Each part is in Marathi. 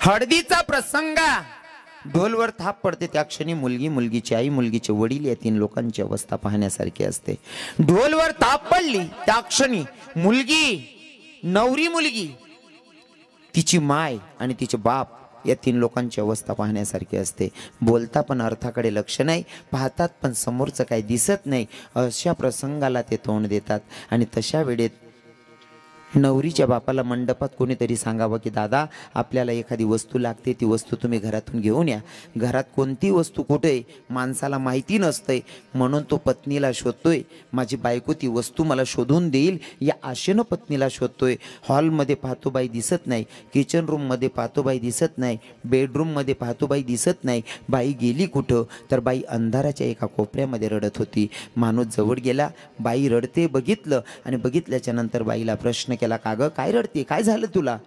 हळदीचा प्रसंग, ढोलवर थाप पडते त्या क्षणी मुलगी, मुलगीची आई, मुलगीचे वडील या तीन लोकांची अवस्था पाहण्यासारखी असते। ढोलवर थाप पडली त्या क्षणी मुलगी, नवरी मुलगी, तिची माय आणि तिचे बाप या तीन लोकांची अवस्था पाहण्यासारखी असते। बोलता पण अर्थाकडे लक्ष नाही, पाहतात पण समोरचं काही दिसत नाही, अशा प्रसंगाला ते तोंड देतात। आणि तशा वेळेत नवरीच्या बापाला मंडपात कोणीतरी सांगावं की दादा आपल्याला एखादी वस्तू लागते, ती वस्तू तुम्ही घरातून घेऊन या। घरात कोणती वस्तू कुठे माणसाला माहिती नसते, म्हणून तो पत्नीला शोधतोय, माझी बायको ती वस्तू मला शोधून देईल या आशेनं पत्नीला शोधतोय। हॉलमध्ये पाहतो बाई दिसत नाही, किचन रूममध्ये पाहतो बाई दिसत नाही, बेडरूममध्ये पाहतो बाई दिसत नाही, बाई गेली कुठं? तर बाई अंधाराच्या एका कोपऱ्यामध्ये रडत होती। माणूस जवळ गेला, बाई रडते बघितलं आणि बघितल्याच्या नंतर बाईला प्रश्न केला, का ग काय रडते, काय झालं तुला?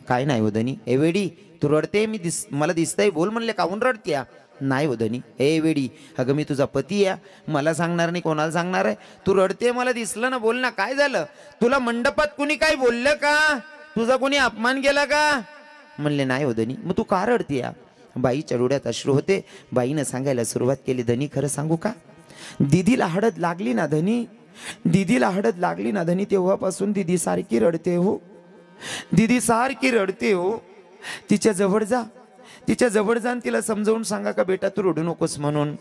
काय नाही वदनी। ए वेडी तू रडते, मला दिसतंय, बोल म्हणले, काहून रडत्या? नाही वदनी। ए वेडी, अगं मी तुझा पती आहे, मला सांगणार नाही कोणाला सांगणार आहे? तू रडते मला दिसलं ना, बोल ना काय झालं? तुला मंडपात कुणी काय बोललं का? तुझा कोणी अपमान केला का? म्हणले नाही वदनी। मग तू का रडते? बाईच्या डोळ्यात अश्रू होते। बाईनं सांगायला सुरुवात केली, धनी खरं सांगू का, दीदीला हळद लागली ना धनी, दीदीला हळद लागली ना धनी, तेव्हापासून दीदी सारखी रडते हो, दीदी सारखी रडते हो। तिच्या जवळ जा, तिच्या जवळ जा, तिला समजावून सांगा का बेटा तू रडू नकोस म्हणून।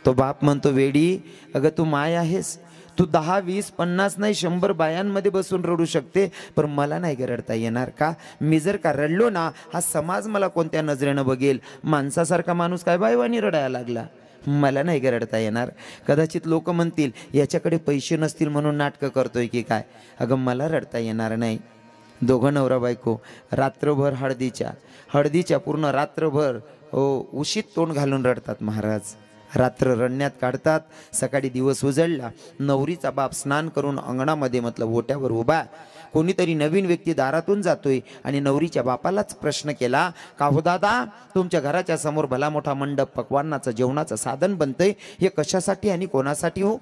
तो बाप म्हणतो, वेडी अगं तू माय आहेस, तू 10, 20, 50 नाही 100 बायांमध्ये बसून रडू शकते, पण मला नाही रडता येणार का? मी जर का रडलो ना, हा समाज मला कोणत्या नजरेनं बघेल? माणसासारखा माणूस काय बायवानी रडायला लागला? मला नाही रडता येणार। कदाचित लोक म्हणतील याच्याकडे पैसे नसतील म्हणून नाटकं करतोय की काय? अगं मला रडता येणार नाही। दोघं नवरा बायको रात्रभर हळदीच्या पूर्ण रात्रभर उशीत तोंड घालून रडतात महाराज। रात्र रडण्यात काढतात। सकाळी दिवस उजळला, नवरीचा बाप स्नान करून अंगणामध्ये मतलब ओट्यावर उभा, कोणीतरी नवीन व्यक्ती दारातून जातोय आणि नवरीच्या बापालाच प्रश्न केला, का हो दादा तुमच्या घराच्या समोर भला मोठा मंडप पक्वान्नाचं जेवणाचं साधन बनतंय, हे कशासाठी आणि कोणासाठी हो?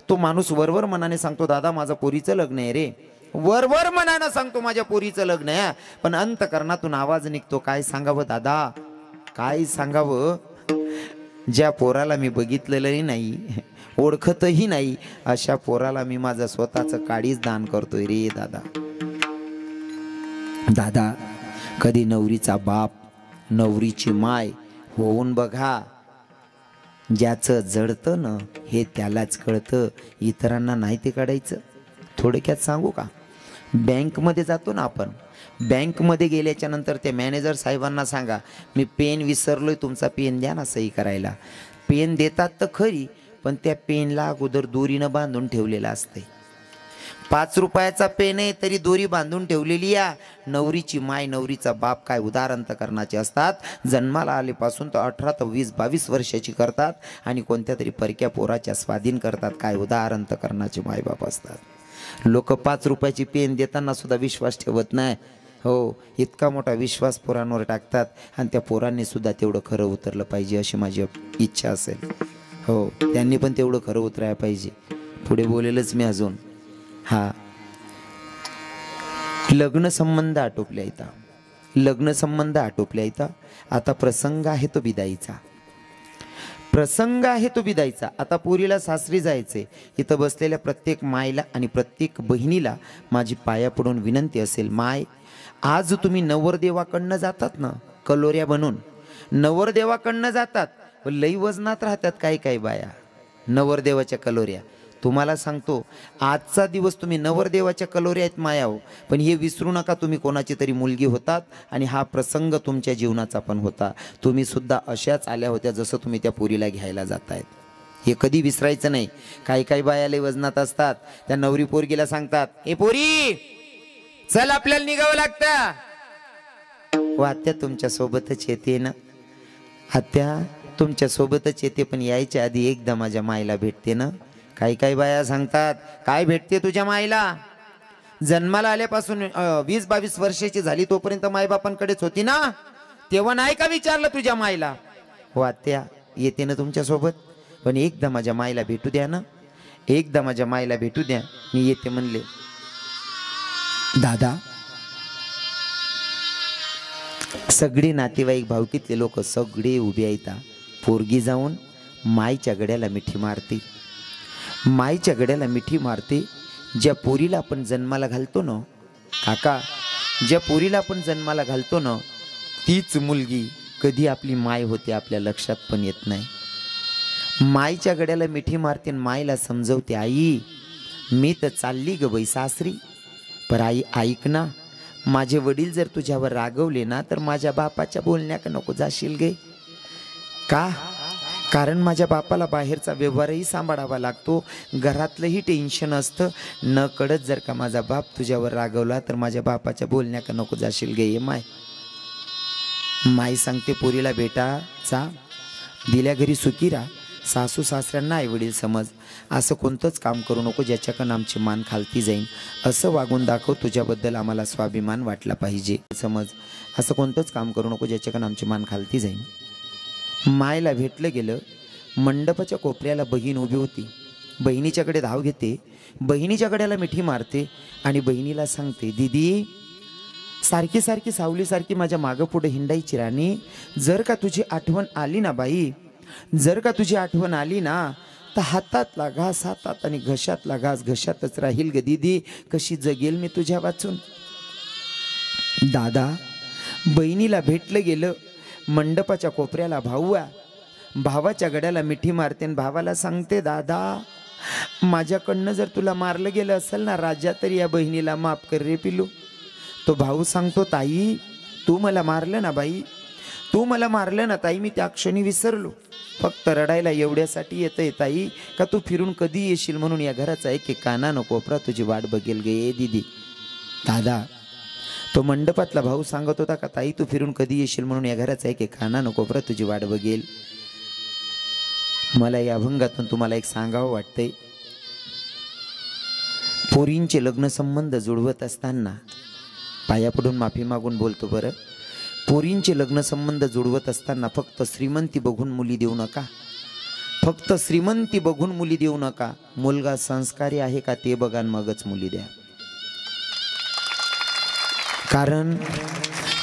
तो माणूस वरवर मनाने सांगतो, दादा माझं पोरीचं लग्न आहे रे। वरवर मनानं सांगतो माझ्या पोरीचं लग्न आहे, पण अंतकरणातून आवाज निघतो, काय सांगावं दादा, काय सांगावं? ज्या पोराला मी बघितलेलं नाही, ओळखतही नाही, अशा पोराला मी माझं स्वतःचं काळीच दान करतोय रे दादा। दादा कधी नवरीचा बाप, नवरीची माय होऊन बघा। ज्याचं जडतं ना हे त्यालाच कळतं, इतरांना नाही ते काढायचं। थोडक्यात सांगू का, बँकमध्ये जातो ना आपण, बँकमध्ये गेल्याच्या नंतर ते मॅनेजर साहेबांना सांगा, मी पेन विसरलोय, तुमचा पेन द्या ना सही करायला। पेन देतात तर खरी, पण त्या पेनला अगोदर दोरीनं बांधून ठेवलेलं असते। 5 रुपयाचा पेन आहे तरी दोरी बांधून ठेवलेली या। नवरीची माय, नवरीचा बाप काय उदार अंतकरणाचे असतात। जन्माला आलेपासून तर 18 ते 20, 22 वर्षाची करतात आणि कोणत्या तरी परक्या पोराच्या स्वाधीन करतात। काय उदार अंतकरणाचे मायबाप असतात। लोक 5 रुपयाची पेन देताना सुद्धा विश्वास ठेवत नाही हो, इतका मोठा विश्वास पोरांवर टाकतात आणि त्या पोरांनी सुद्धा तेवढं खरं उतरलं पाहिजे अशी माझी इच्छा असेल हो, त्यांनी पण तेवढं खरं उतरायला पाहिजे। पुढे बोलेलच मी अजून। हा, लग्न संबंध आटोपल्या इथं, लग्न संबंध आटोपल्या इथं। आता प्रसंग आहे तो बिदाईचा, प्रसंग आहे तो बिदाईचा। आता पोरीला सासरी जायचे। इथं बसलेल्या प्रत्येक मायला आणि प्रत्येक बहिणीला माझी पाया पडून विनंती असेल, माय आज तुम्ही नवरदेवाकडनं जातात ना, कलोऱ्या बनून नवरदेवाकडनं जातात, लई वजनात राहतात काही काही बाया नवरदेवाच्या कलोऱ्या। तुम्हाला सांगतो आजचा दिवस तुम्ही नवरदेवाच्या कलोऱ्या आहेत माया हो, पण हे विसरू नका तुम्ही कोणाची तरी मुलगी होतात आणि हा प्रसंग तुमच्या जीवनाचा पण होता। तुम्ही सुद्धा अशाच आल्या होत्या जसं तुम्ही त्या पोरीला घ्यायला जातायत, हे कधी विसरायचं नाही। काही काही बाया लई वजनात असतात, त्या नवरी पोरगीला सांगतात, ए पोरी चल आपल्याला निघावं लागतं। व आत्या तुमच्या सोबतच येते ना, आत्या तुमच्या सोबतच येते, पण यायच्या आधी एकदा माझ्या मायला भेटते ना। काही काही बाया सांगतात, काय भेटते तुझ्या मायला? जन्माला आल्यापासून 20-22 वर्षाची झाली तोपर्यंत मायबापांकडेच होती ना, तेव्हा नाही का विचारलं तुझ्या मायला? हो आत्या येते ना तुमच्या सोबत, पण एकदा माझ्या मायला भेटू द्या ना, एकदा माझ्या मायला भेटू द्या, मी येते म्हणले। दादा सगळे नातेवाईक भावकीतले लोक सगळे उभे आहेत. पोरगी जाऊन माईच्या गड्याला मिठी मारते. माईच्या गड्याला मिठी मारते. ज्या पोरीला आपण जन्माला घालतो ना काका, ज्या पोरीला आपण जन्माला घालतो ना तीच मुलगी कधी आपली माय होते आपल्या लक्षात पण येत नाही. माईच्या गड्याला मिठी मारते. माईला समजवते, आई मी तर चालली ग बाई सासरी, पर आई ऐक ना, माझे वडील जर तुझ्यावर रागवले ना तर माझ्या बापाच्या बोलण्याक नको जाशील गे. का? कारण माझ्या बापाला बाहेरचा व्यवहारही सांभाळावा लागतो, घरातलंही टेन्शन असतं. न कळत जर का माझा बाप तुझ्यावर रागवला तर माझ्या बापाच्या बोलण्याक नको जाशील गे. ये माय. माई सांगते पोरीला, बेटा जा, दिल्या घरी सुखी राहा. सासू सासऱ्यांना आई वडील समज. असं कोणतंच काम करू नको ज्याच्याकडून आमची मान खालती जाईन. असं वागून दाखव, तुझ्याबद्दल आम्हाला स्वाभिमान वाटला पाहिजे. समज, असं कोणतंच काम करू नको ज्याच्याकडून आमची मान खालती जाईन. मायला भेटलं गेलं. मंडपाच्या कोपऱ्याला बहीण उभी होती. बहिणीच्याकडे धाव घेते, बहिणीच्या गड्याला मिठी मारते आणि बहिणीला सांगते, दीदी सारखी सारखी सावलीसारखी माझ्या मागं पुढे हिंडायची राणी. जर का तुझी आठवण आली ना बाई, जर का तुझी आठवण आली ना तर हातातला घास हातात आणि घशातला घास घशातच राहील ग दीदी. कशी जगेल मी तुझ्या वाचून. दादा, बहिणीला भेटलं गेलं. मंडपाच्या कोपऱ्याला भाऊ आहे. भावाच्या गड्याला मिठी मारते आणि भावाला सांगते, दादा माझ्याकडनं जर तुला मारलं गेलं असेल ना राजा तरी या बहिणीला माफ कर रे पिलू. तो भाऊ सांगतो, ताई तू मला मारलं ना बाई, तू मला मारलं ना ताई, मी त्या क्षणी विसरलो. फक्त रडायला एवढ्यासाठी येतंय ताई का तू फिरून कधी येशील म्हणून या घराचा एक एक कानानं कोपरा तुझी वाट बघेल गे दीदी. दादा, तो मंडपातला भाऊ सांगत होता का ताई तू फिरून कधी येशील म्हणून या घराचा एक एक कानानं कोपरा तुझी वाट बघेल. मला या अभंगातून तुम्हाला एक सांगावं वाटतंय. पोरींचे लग्न संबंध जुळवत असताना, पाया पडून माफी मागून बोलतो बरं, पोरींचे लग्न संबंध जुळवत असताना फक्त श्रीमंती बघून मुली देऊ नका. फक्त श्रीमंती बघून मुली देऊ नका. मुलगा संस्कारी आहे का ते बघा मगच मुली द्या. कारण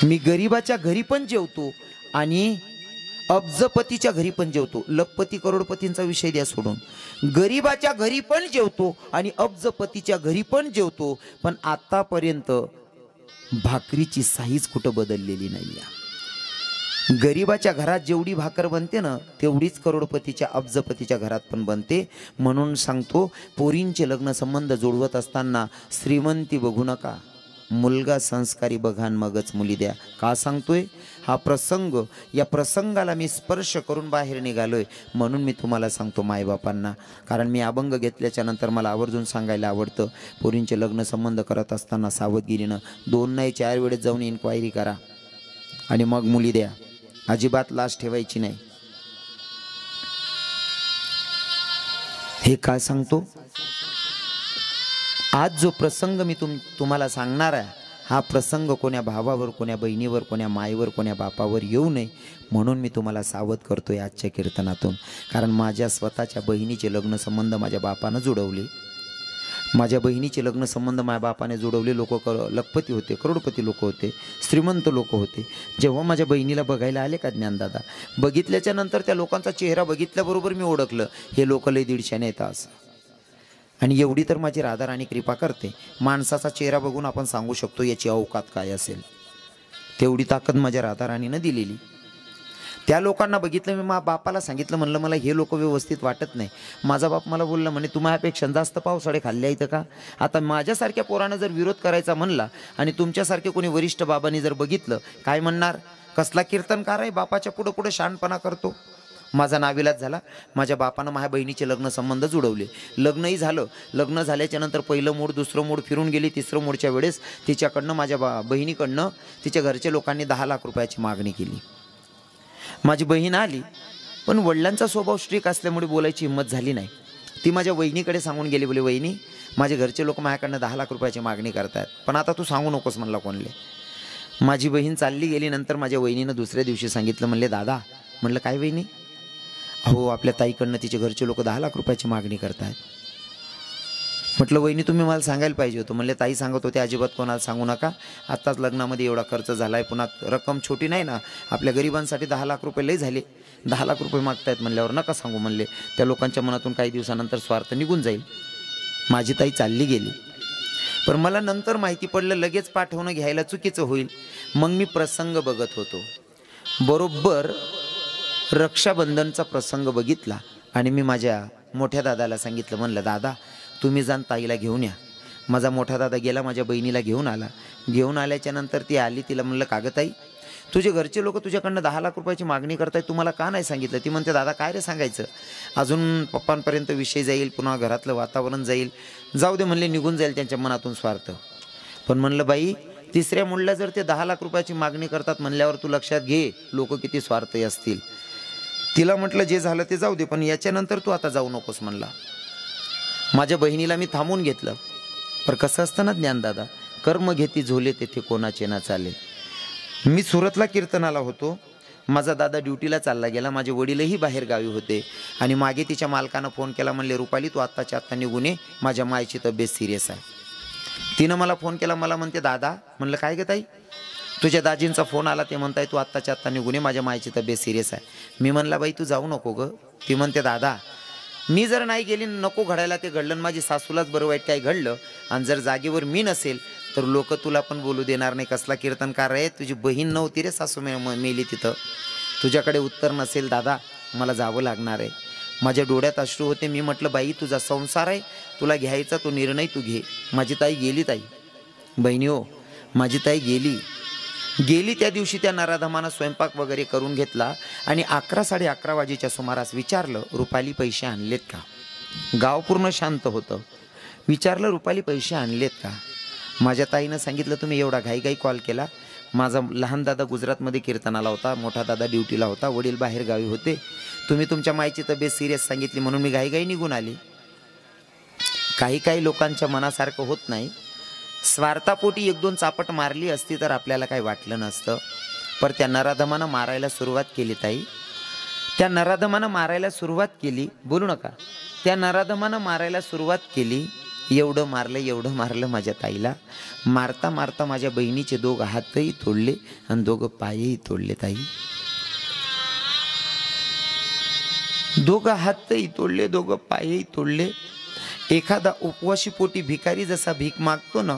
मी गरीबाच्या घरी पण जेवतो आणि अब्जपतीच्या घरी पण जेवतो. लखपती करोडपतींचा विषय द्या सोडून. गरीबाच्या घरी पण जेवतो आणि अब्जपतीच्या घरी पण जेवतो. पण आतापर्यंत भाकरीची साईज कुठं बदललेली नाही. गरीबाच्या घरात जेवढी भाकर बनते ना तेवढीच करोडपतीच्या अब्जपतीच्या घरात पण बनते. म्हणून सांगतो, पोरींचे लग्न संबंध जुळवत असताना श्रीमंती बघू नका, मुलगा संस्कारी बघा मगच मुली द्या. का सांगतोय? हा प्रसंग, या प्रसंगाला मी स्पर्श करून बाहेर निघालोय म्हणून मी तुम्हाला सांगतो मायबापांना. कारण मी अभंग घेतल्याच्या नंतर मला आवर्जून सांगायला आवडतं, पोरींचे लग्न संबंध करत असताना सावधगिरीनं 2 नाही 4 वेळेस जाऊन इन्क्वायरी करा आणि मग मुली द्या. अजिबात लाज ठेवायची नाही. हे का सांगतो? आज जो प्रसंग मी तुम्हाला सांगणार आहे, हा प्रसंग कोण्या भावावर, कोण्या बहिणीवर, कोण्या माईवर, कोण्या बापावर येऊ नये म्हणून मी तुम्हाला सावध करतोय आजच्या कीर्तनातून. कारण माझ्या स्वतःच्या बहिणीचे लग्न संबंध माझ्या बापानं जुळवले. माझ्या बहिणीचे लग्न संबंध माझ्या बापाने जुळवले. लोक लखपती होते, करोडपती लोक होते, श्रीमंत लोक होते. जेव्हा माझ्या बहिणीला बघायला आले का ज्ञानदादा, बघितल्याच्या नंतर त्या लोकांचा चेहरा बघितल्याबरोबर मी ओळखलं, हे लोक लय 150 येतात असं. आणि एवढी तर माझी राधाराणी कृपा करते. माणसाचा चेहरा बघून आपण सांगू शकतो याची अवकात काय असेल. तेवढी ताकद माझ्या राधाराणीनं दिलेली. त्या लोकांना बघितलं. मी माझ्या बापाला सांगितलं, म्हणलं मला हे लोक व्यवस्थित वाटत नाही. माझा बाप मला बोलला, म्हणे तुम्हापेक्षा जास्त पावसाळे खाल्ले आहेत का? आता माझ्यासारख्या पोरानं जर विरोध करायचा म्हणला आणि तुमच्यासारखे कोणी वरिष्ठ बाबांनी जर बघितलं, काय म्हणणार? कसला कीर्तनकार आहे, बापाच्या पुढं पुढं शहाणपणा करतो. माझा नाविलाज झाला. माझ्या बापानं माझ्या बहिणीचे लग्न संबंध जुळवले. लग्नही झालं. लग्न झाल्याच्या नंतर पहिलं मूड, दुसरं मूड फिरून गेली. तिसरं मूडच्या वेळेस तिच्याकडनं, माझ्या बहिणीकडनं तिच्या घरच्या लोकांनी 10 लाख रुपयाची मागणी केली. माझी बहीण आली, पण वडिलांचा स्वभाव स्ट्रिक असल्यामुळे बोलायची हिंमत झाली नाही. ती माझ्या वहिनीकडे सांगून गेली, बोले वहिनी माझे घरचे लोक माझ्याकडनं 10 लाख रुपयाची मागणी करतात, पण आता तू सांगू नकोस म्हणला कोणले. माझी बहीण चालली गेली. नंतर माझ्या वहिनीनं दुसऱ्या दिवशी सांगितलं, म्हणले दादा. म्हणलं काय वहिनी? हो आपल्या ताईकडनं तिचे घरचे लोक 10 लाख रुपयाची मागणी करतात. म्हटलं वहिनी तुम्ही मला सांगायला पाहिजे होतं. म्हणले ताई सांगत होते अजिबात कोणाला सांगू नका, आत्ताच लग्नामध्ये एवढा खर्च झाला आहे, पुन्हा रक्कम छोटी नाही ना, आपल्या गरिबांसाठी 10 लाख रुपये लई झाले, 10 लाख रुपये मागतायत म्हणल्यावर नका सांगू म्हणले. त्या लोकांच्या मनातून काही दिवसानंतर स्वार्थ निघून जाईल. माझी ताई चालली गेली. पण मला नंतर माहिती पडलं लगेच पाठवणं घ्यायला चुकीचं होईल. मग मी प्रसंग बघत होतो. बरोबर रक्षाबंधनचा प्रसंग बघितला आणि मी माझ्या मोठ्या दादाला सांगितलं, म्हणलं दादा तुम्ही जाण ताईला घेऊन या. माझा मोठा दादा गेला, माझ्या बहिणीला घेऊन आला. घेऊन आल्याच्या नंतर ती आली. तिला म्हणलं कागं ताई तुझे घरचे लोक तुझ्याकडनं 10 लाख रुपयाची मागणी करतायत, तुम्हाला का नाही सांगितलं? ती म्हणते दादा काय रे सांगायचं, अजून पप्पांपर्यंत विषय जाईल, पुन्हा घरातलं वातावरण जाईल. जाऊ दे म्हणले, निघून जाईल त्यांच्या मनातून स्वार्थ. पण म्हणलं बाई तिसऱ्या मुलीला जर ते 10 लाख रुपयाची मागणी करतात म्हणल्यावर तू लक्षात घे लोक किती स्वार्थी असतील. तिला म्हटलं जे झालं ते जाऊ दे, पण याच्यानंतर तू आता जाऊ नकोस म्हणला. माझ्या बहिणीला मी थांबून घेतलं. पर कसं असतं ना ज्ञानदादा, कर्म घेती झोले तेथे कोणाचे ना चाले. मी सुरतला कीर्तनाला होतो. माझा दादा ड्युटीला चालला गेला. माझे वडीलही बाहेर गावी होते आणि मागे तिच्या मालकानं फोन केला. म्हणले रुपाली तू आत्ताच्या आत्ता निघून ये, माझ्या मायची तब्येत सिरियस आहे. तिनं मला फोन केला. मला म्हणते दादा. म्हणलं काय ग ताई? तुझ्या दाजींचा फोन आला, ते म्हणताय तू आत्ताच्या आत्ता निघून ये, माझ्या मायची तब्येत सिरियस आहे. मी म्हणला बाई तू जाऊ नको ग. ती म्हणते दादा मी जर नाही गेली, नको घडायला ते घडलं, माझी सासूलाच बरं वाईट काय घडलं, आणि जर जागेवर मी नसेल तर लोक तुला पण बोलू देणार नाही. कसला कीर्तनकार आहे, तुझी बहीण नव्हती रे सासू मेली तिथं, तुझ्याकडे उत्तर नसेल दादा, मला जावं लागणार आहे. माझ्या डोळ्यात अश्रू होते. मी म्हटलं बाई तुझा संसार आहे, तुला घ्यायचा तो निर्णय तू घे. माझी ताई गेली. ताई बहिणी हो, माझी ताई गेली त्या दिवशी त्या नराधमानं स्वयंपाक वगैरे करून घेतला आणि 11 साडे 11 वाजेच्या सुमारास विचारलं रुपाली पैसे आणलेत का? गाव पूर्ण शांत होतं. विचारलं रुपाली पैसे आणलेत का? माझ्या ताईनं सांगितलं तुम्ही एवढा घाईघाई कॉल केला. माझा लहान दादा गुजरातमध्ये कीर्तनाला होता, मोठा दादा ड्युटीला होता, वडील बाहेर गावी होते. तुम्ही तुमच्या मायची तब्येत सिरियस सांगितली म्हणून मी घाईघाई निघून आली. काही लोकांच्या मनासारखं होत नाही. स्वार्थापोटी 1-2 चापट मारली असती तर आपल्याला काही वाटलं नसतं. पर त्या नराधमानं मारायला सुरुवात केली. ताई त्या नराधमानं मारायला सुरुवात केली. बोलू नका. त्या नराधमानं मारायला सुरुवात केली. एवढं मारलं माझ्या ताईला. मारता मारता माझ्या बहिणीचे 2 हातही तोडले आणि 2 पायही तोडले. ताई 2 हातही तोडले, 2 पायही तोडले. एखादा उपवाशी पोटी भिकारी जसा भीक मागतो ना,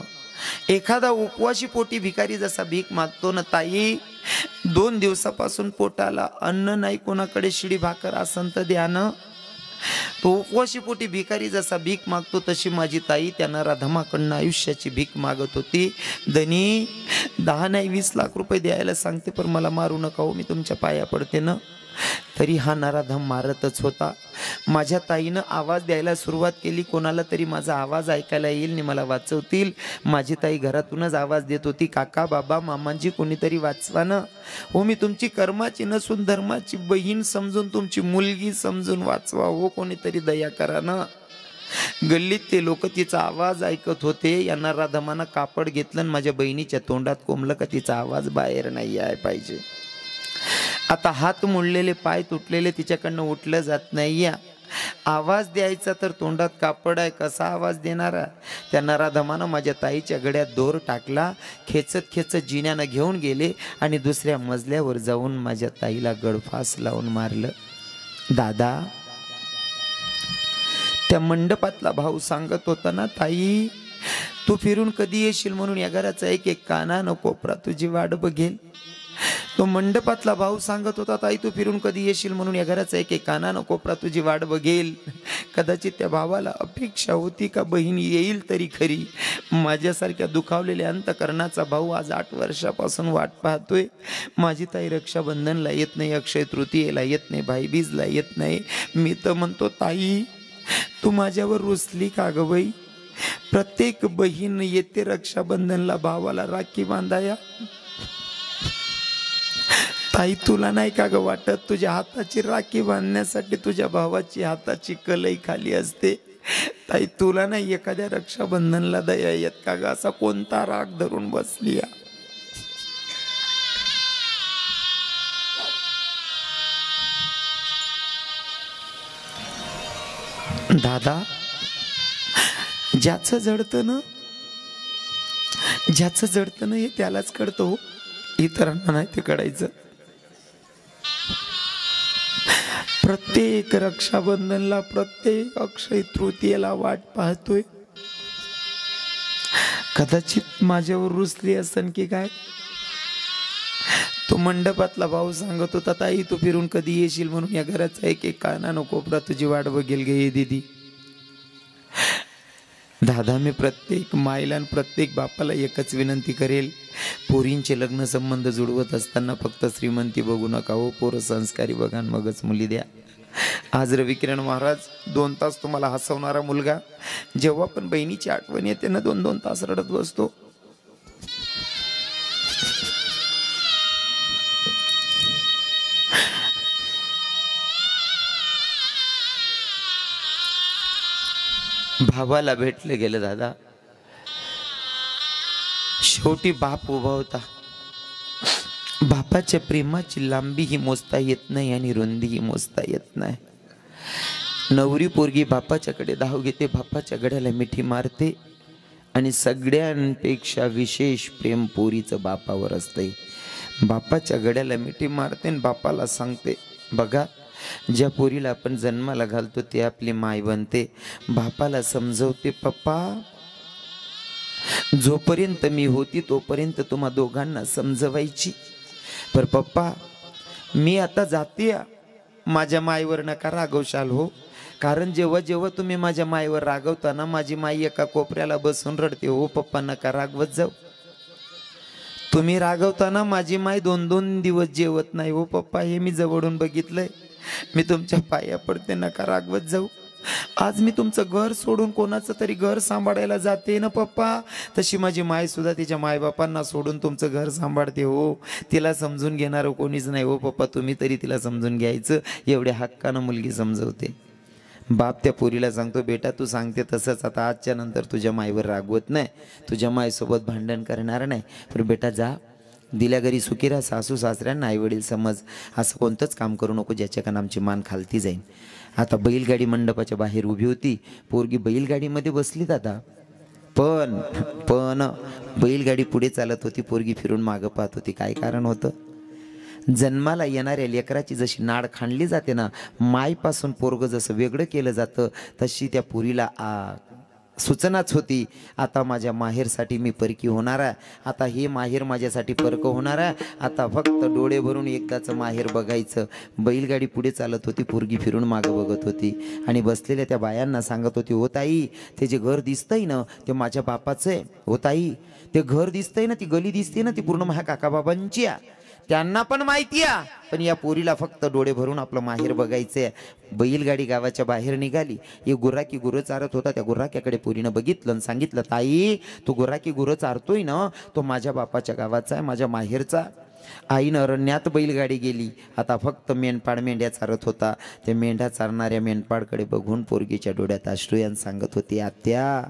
एखादा उपवाशी पोटी भिकारी जसा भीक मागतो ना ताई, 2 दिवसापासून पोटाला अन्न नाही, कोणाकडे शिडी भाकर असन तर द्या ना. तो उपवाशी पोटी भिकारी जसा भीक मागतो तशी माझी ताई त्या नराधमाकडनं आयुष्याची भीक मागत होती. धनी 10 नाही 20 लाख रुपये द्यायला सांगते, पण मला मारू नका हो, मी तुमच्या पाया पडते ना. तरी हा नराधम मारतच होता. माझ्या ताईनं आवाज द्यायला सुरुवात केली, कोणाला तरी माझा आवाज ऐकायला येईल आणि मला वाचवतील. माझी ताई घरातूनच आवाज देत होती, काका बाबा मामांजी कोणीतरी वाचवा ना हो, मी तुमची कर्माची नसून धर्माची बहीण समजून, तुमची मुलगी समजून वाचवा हो, कोणीतरी दया करा ना. गल्लीत ते लोक तिचा आवाज ऐकत होते. या नराधमानं कापड घेतलं आणि माझ्या बहिणीच्या तोंडात कोंबलं का तिचा आवाज बाहेर नाही याय पाहिजे. आता हात मोडलेले, पाय तुटलेले, तिच्याकडनं उठलं जात नाही. आवाज द्यायचा तर तोंडात कापड आहे, कसा आवाज देणारा? त्या नराधमानं माझ्या ताईच्या गळ्यात दोर टाकला. खेचत जिन्यानं घेऊन गेले आणि दुसऱ्या मजल्यावर जाऊन माझ्या ताईला गळफास लावून मारलं. दादा त्या मंडपातला भाऊ सांगत होता ना, ताई तू फिरून कधी येशील म्हणून या घराचा एक काना कोपरा तुझी वाट बघेल. तो मंडपातला भाऊ सांगत होता, ताई तू फिरून कधी येशील म्हणून या घराचा एक काना कोपरा तुझी वाट बघेल. कदाचित त्या भावाला अपेक्षा होती का बहीण येईल तरी खरी. माझ्यासारख्या दुखावलेल्या अंतकरणाचा भाऊ आज 8 वर्षापासून वाट पाहतोय. माझी ताई रक्षाबंधनला येत नाही, अक्षय तृतीयेला येत नाही, भाईबीजला येत नाही. मी तर म्हणतो ताई तू माझ्यावर रुसली का ग बाई? प्रत्येक बहीण येते रक्षाबंधनला भावाला राखी बांधाया. ताई तुला नाही का ग वाटत तुझ्या हाताची राखी बांधण्यासाठी तुझ्या भावाची हाताची कलई खाली असते? ताई तुला नाही एखाद्या रक्षाबंधनला दया येत का ग? असा कोणता राग धरून बसली? दादा ज्याचं जडतं ना, ज्याचं जडतं ना हे त्यालाच कळतं, इतरांना नाही ते कळायचं. प्रत्येक रक्षाबंधनला, प्रत्येक अक्षय तृतीयेला वाट पाहतोय. कदाचित माझ्यावर रुसली असन की काय. तो मंडपातला भाऊ सांगत होता, ताई तू फिरून कधी येशील म्हणून या घराचा एक एक कानानं कोपरा तुझी वाट बघेल गे दीदी. दादा, मी प्रत्येक माईला आणि प्रत्येक बापाला एकच विनंती करेल, पोरींचे लग्न संबंध जुळवत असताना फक्त श्रीमंती बघू नका हो, पोरं संस्कारी बघा मगच मुली द्या. आज रविकिरण महाराज 2 तास तुम्हाला हसवणारा मुलगा, जेव्हा पण बहिणीची आठवण येते ना 2-2 तास रडत बसतो. भावाला भेटलं गेलं दादा. शेवटी बाप उभा होता. बापाच्या प्रेमाची लांबी ही मोजता येत नाही आणि रुंदी ही मोजता येत नाही. नवरी पोरगी बापाच्याकडे धाव घेते, बापाच्या गड्याला मिठी मारते आणि सगळ्यांपेक्षा विशेष प्रेम पोरीचं बापावर असते. बापाच्या गड्याला मिठी मारते आणि बापाला सांगते, बघा ज्या पोरीला आपण जन्माला घालतो ते आपली माय बनते. बापाला समजवते, पप्पा जोपर्यंत मी होती तोपर्यंत तुम्हा दोघांना समजवायची, पर पप्पा मी आता जाते, माझ्या माईवर नका रागवशाल हो. कारण जेव्हा जेव्हा तुम्ही माझ्या माईवर रागवता ना, माझी माई एका कोपऱ्याला बसून रडते. हो पप्पा नका रागवत जाऊ. तुम्ही रागवताना माझी माई 2-2 दिवस जेवत नाही हो पप्पा, हे मी जवळून बघितलंय. मी तुमच्या पाया पडते, नका रागवत जाऊ. आज मी तुमचं घर सोडून कोणाचं तरी घर सांभाळायला जाते ना पप्पा, तशी माझी माय सुद्धा तिच्या मायबापांना सोडून तुमचं घर सांभाळते हो. तिला समजून घेणारं कोणीच नाही हो पप्पा, तुम्ही तरी तिला समजून घ्यायचं. एवढ्या हक्कानं मुलगी समजवते. बाप त्या पोरीला सांगतो, बेटा तू सांगते तसंच, आता आजच्या नंतर तुझ्या माईवर रागवत नाही, तुझ्या माईसोबत भांडण करणार नाही. पण बेटा जा, दिल्या घरी सुखी राहा, सासू सासऱ्यांना आईवडील समज, असं कोणतंच काम करू नको ज्याच्याकडून आमची मान खालती जाईल. आता बैलगाडी मंडपाच्या बाहेर उभी होती, पोरगी बैलगाडीमध्ये बसली दादा. पण बैलगाडी पुढे चालत होती, पोरगी फिरून मागं पाहत होती. काय कारण होतं? जन्माला येणाऱ्या लेकराची जशी नाड खाणली जाते ना, मायपासून पोरगं जसं वेगळं केलं जातं, तशी त्या पोरीला सूचनाच होती, आता माझ्या माहेरसाठी मी परकी होणार आहे, आता हे माहेर माझ्यासाठी परक होणार आहे, आता फक्त डोळे भरून एकदाचं माहेर बघायचं. बैलगाडी पुढे चालत होती, पोरगी फिरून मागं बघत होती आणि बसलेल्या त्या बायांना सांगत होती, हो ताई ते जे घर दिसतंय ना ते माझ्या बापाचं आहे. हो ताई ते घर दिसतंय ना, ती गली दिसते ना, ती पूर्ण माझ्या काकाबाबांची आहे. त्यांना पण माहिती आहे, पण या पोरीला फक्त डोळे भरून आपलं माहेर बघायचंय. बैलगाडी गावाच्या बाहेर निघाली. एक गुर्राकी गुरं चारत होता, त्या गुर्राक्याकडे पोरीनं बघितलं आणि सांगितलं, ताई तो गुर्राकी गुरं चारतोय ना, तो माझ्या बापाच्या गावाचा आहे, माझ्या माहेरचा. आईनं अरण्यात बैलगाडी गेली, आता फक्त मेंढपाळ मेंढ्या चारत होता. त्या मेंढ्या चारणाऱ्या मेंढपाळकडे बघून पोरगीच्या डोळ्यात अश्रू यान सांगत होती, आत्या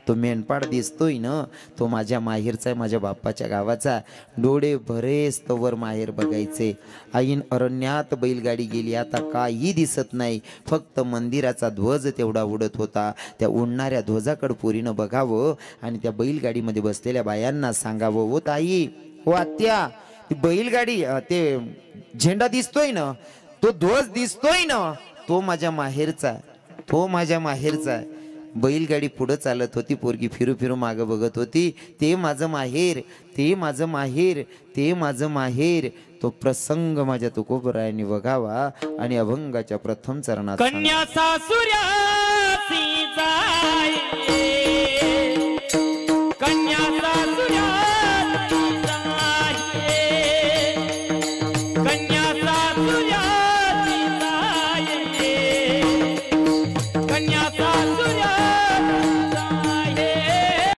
तो मेंढपाळ दिसतोय ना, तो माझ्या माहेरचा आहे, माझ्या बापाच्या गावाचा. डोळे भरेस तोवर माहेर बघायचे. आईन अरण्यात बैलगाडी गेली, आता काही दिसत नाही, फक्त मंदिराचा ध्वज तेवढा उडत होता. त्या उडणाऱ्या ध्वजाकडे पोरीनं बघावं आणि त्या बैलगाडीमध्ये बसलेल्या बायांना सांगावं, हो ताई, हो आत्या, ती बैलगाडी ते झेंडा दिसतोय ना, तो ध्वज दिसतोय ना, तो माझ्या माहेरचा, तो माझ्या माहेरचा आहे. बैलगाडी पुढं चालत होती, पोरगी फिरू फिरू मागं बघत होती. ते माझं माहेर, ते माझं माहेर, ते माझं माहेर. तो प्रसंग माझ्या तुकोबरायांनी बघावा आणि अभंगाच्या प्रथम चरणात कन्या सासुऱ्यासी जाय